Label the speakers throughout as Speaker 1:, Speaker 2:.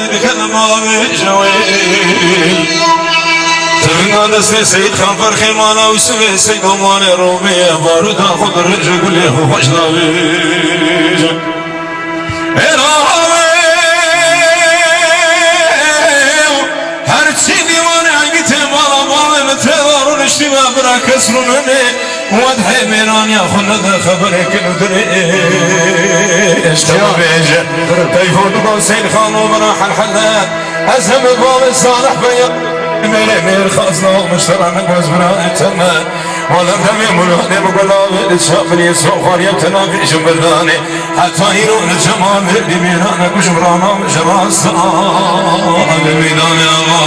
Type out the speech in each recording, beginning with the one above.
Speaker 1: الكلمة بجويل تبنى دسي سيد خان فرخي مانا وسمي سيد اماني رومي بارود اخذ الرجل قل لي هو وجنا بيج هرچی دیوانه اگه مالا مالا متدارون اشتباه برا کسرونه وضحي ميران يا خلد خبرك ندري اشتبه بيجه تيفون قوسين خانو براح الحلات اسهم باب الصالح بيا مير خاصنا ومشترى نقوز براءتنا ولا دمي ملوحني بقلابي تشافني يسوق خاريبتنا في شبرداني حتى يرون الجمال اللي ميرانا كشبرانا وشراستا بالميدان يا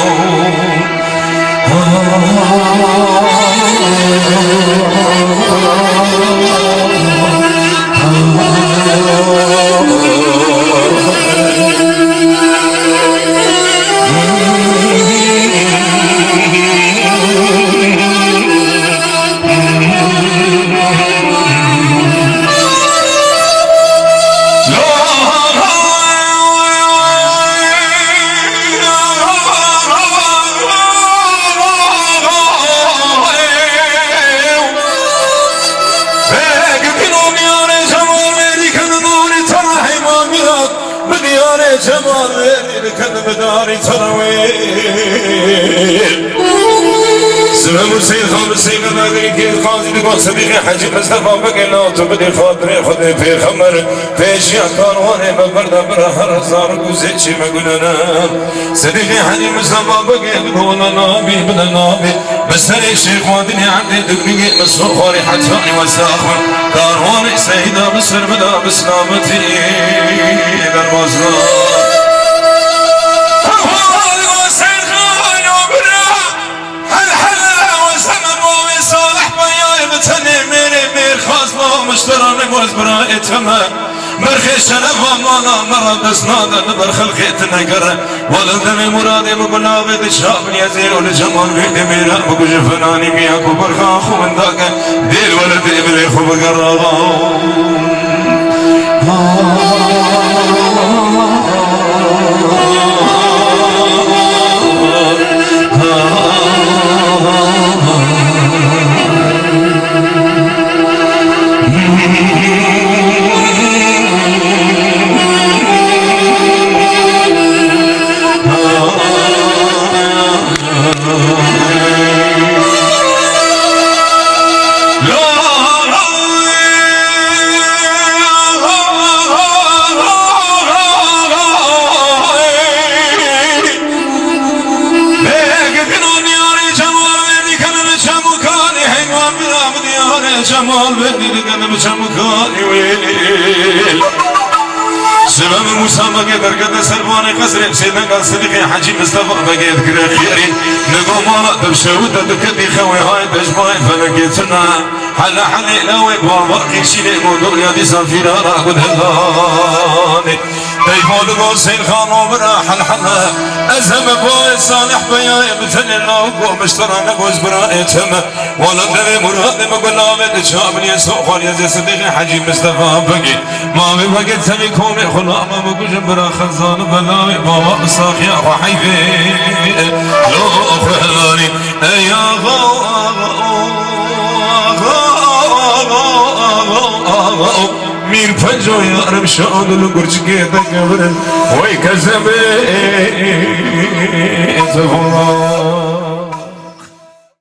Speaker 1: جمال الكذب داري ترويل سلام السيد خامس سيد المدري كيف قاضي بقول صديقي حجي مصطفى بقي لا تبدي خاطري خذني في خمر في اشياء كانوني ببرد برهر صار وزيتشي ما قلنا صديقي حجي مصطفى بقي بقول نابي بن نابي بس هني الشيخ وادني عندي دقيقة مسروق خوري حتاني وساخر كانوني سيدة مصر بدا بسلامتي بالمزرعة مشترى نقوز براءتما مرخي شرف ومانا مرض اسنادا نبر خلقيت نقر ولدني مرادي بقنا بيد شاب يزيل ولجمال بيد ميرا بقوش فناني مياكو برخا خو من داك ديل ولد ابلي خو بقرابا جمال بدي لقنا بشمكاني ويل سبب مسابقة درجة سلواني قصري بسيدنا قال صديقي حجي مصطفى بقيت كده خيري نقوم مالا تبشوت دكتي خوي هاي تجمعين فلقيتنا حلا حلي لويك بابا كيشيلي مودور يا دي سفيرة راقود هلاني تيفون قوسين خان وبراح الحلا أزهم بوي صالح بيا يبتني النوق ومشترى نقوز برايتهم ولدني مرادي بقول لابد شابني يسوق وليزي صديقي حجي مصطفى بقي ما بقيت سمي كومي خلامة بقوش برا خزان بلاوي بابا بصاخي أخو حيفي لو أخواني يا مين فجو يا رب شعود القرش كيتا قبرن ويكزمي تفضل